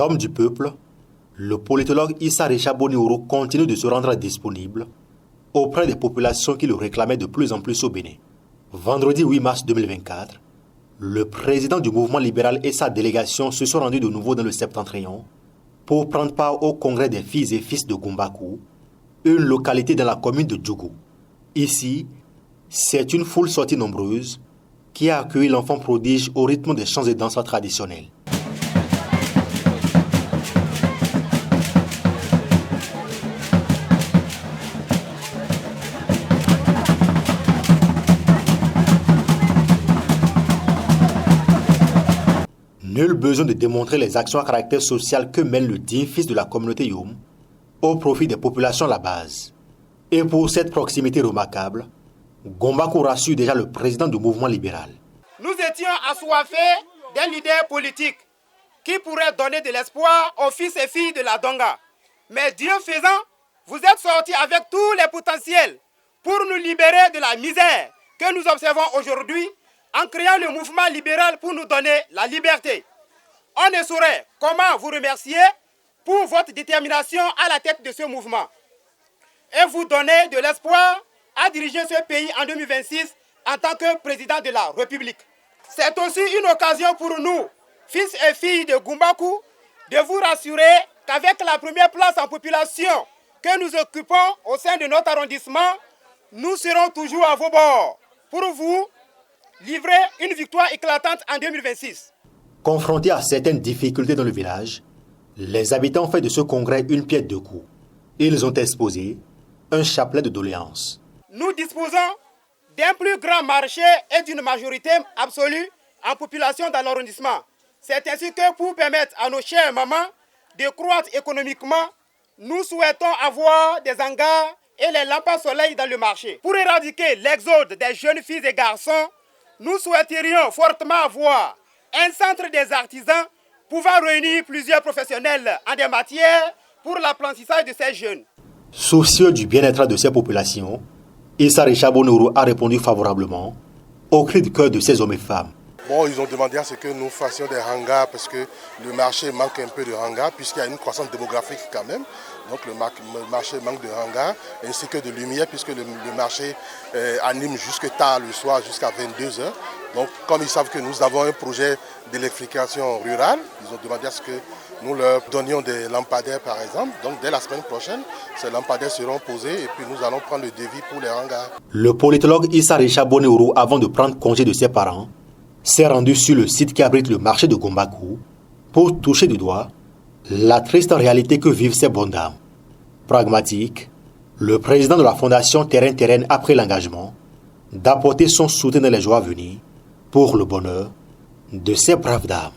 L'homme du peuple, le politologue Issa Rechaboni-Ouro continue de se rendre disponible auprès des populations qui le réclamaient de plus en plus au Bénin. Vendredi 8 mars 2024, le président du mouvement libéral et sa délégation se sont rendus de nouveau dans le Septentrion pour prendre part au congrès des filles et fils de Gumbaku, une localité dans la commune de Djougou. Ici, c'est une foule sortie nombreuse qui a accueilli l'enfant prodige au rythme des chants et danses traditionnels. Nul besoin de démontrer les actions à caractère social que mène le digne fils de la communauté Youm au profit des populations à la base. Et pour cette proximité remarquable, Gumbaku rassure déjà le président du mouvement libéral. Nous étions assoiffés d'un leader politique qui pourrait donner de l'espoir aux fils et filles de la Donga. Mais Dieu faisant, vous êtes sortis avec tous les potentiels pour nous libérer de la misère que nous observons aujourd'hui en créant le mouvement libéral pour nous donner la liberté. On ne saurait comment vous remercier pour votre détermination à la tête de ce mouvement et vous donner de l'espoir à diriger ce pays en 2026 en tant que président de la République. C'est aussi une occasion pour nous, fils et filles de Gumbaku, de vous rassurer qu'avec la première place en population que nous occupons au sein de notre arrondissement, nous serons toujours à vos bords pour vous livrer une victoire éclatante en 2026. Confrontés à certaines difficultés dans le village, les habitants ont fait de ce congrès une pierre deux coups. Ils ont exposé un chapelet de doléances. Nous disposons d'un plus grand marché et d'une majorité absolue en population dans l'arrondissement. C'est ainsi que pour permettre à nos chères mamans de croître économiquement, nous souhaitons avoir des hangars et les lampes soleil dans le marché. Pour éradiquer l'exode des jeunes filles et garçons, nous souhaiterions fortement avoir un centre des artisans pouvant réunir plusieurs professionnels en des matières pour l'apprentissage de ces jeunes. Soucieux du bien-être de ces populations, Issa Rechaboni-Ouro a répondu favorablement au cri de cœur de ces hommes et femmes. Bon, ils ont demandé à ce que nous fassions des hangars parce que le marché manque un peu de hangars puisqu'il y a une croissance démographique quand même. Donc le marché manque de hangars ainsi que de lumière puisque le marché anime jusque tard le soir jusqu'à 22 h. Donc comme ils savent que nous avons un projet d'électrification rurale, ils ont demandé à ce que nous leur donnions des lampadaires par exemple. Donc dès la semaine prochaine, ces lampadaires seront posés et puis nous allons prendre le devis pour les hangars. Le politologue Issa Rechaboni-Ouro, avant de prendre congé de ses parents, s'est rendu sur le site qui abrite le marché de Gumbaku pour toucher du doigt la triste réalité que vivent ces bonnes dames. Pragmatique, le président de la fondation Terrain a pris l'engagement d'apporter son soutien dans les jours à venir pour le bonheur de ces braves dames.